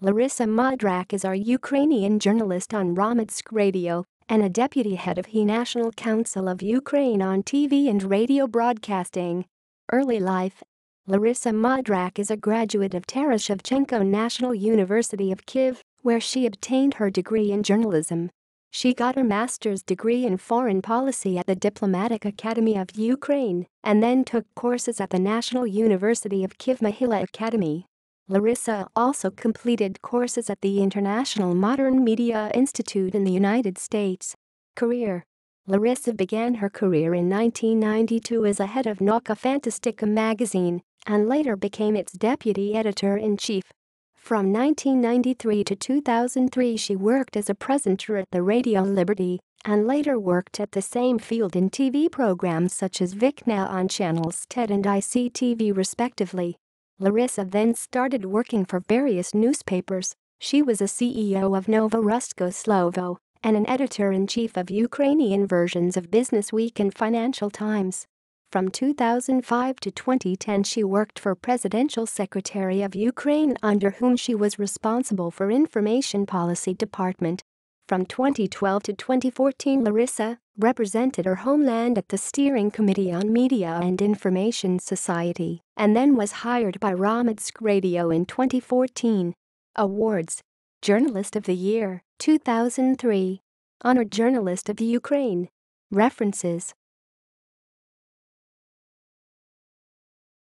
Larysa Mudrak is a Ukrainian journalist on Hromadske radio and a deputy head of the National Council of Ukraine on TV and radio broadcasting. Early life. Larysa Mudrak is a graduate of Taras Shevchenko National University of Kyiv, where she obtained her degree in journalism. She got her master's degree in foreign policy at the Diplomatic Academy of Ukraine and then took courses at the National University of Kyiv Mahila Academy. Larysa also completed courses at the International Modern Media Institute in the United States. Career. Larysa began her career in 1992 as a head of Nauka Fantastika magazine and later became its deputy editor-in-chief. From 1993 to 2003 she worked as a presenter at the Radio Liberty and later worked at the same field in TV programs such as Vikna on channels TED and ICTV respectively. Larysa then started working for various newspapers. She was a CEO of Novorusko Slovo and an editor-in-chief of Ukrainian versions of Business Week and Financial Times. From 2005 to 2010 she worked for Presidential Secretary of Ukraine under whom she was responsible for Information Policy Department. From 2012 to 2014 Larysa represented her homeland at the Steering Committee on Media and Information Society and then was hired by Hromadske Radio in 2014. Awards. Journalist of the Year, 2003. Honored Journalist of the Ukraine. References.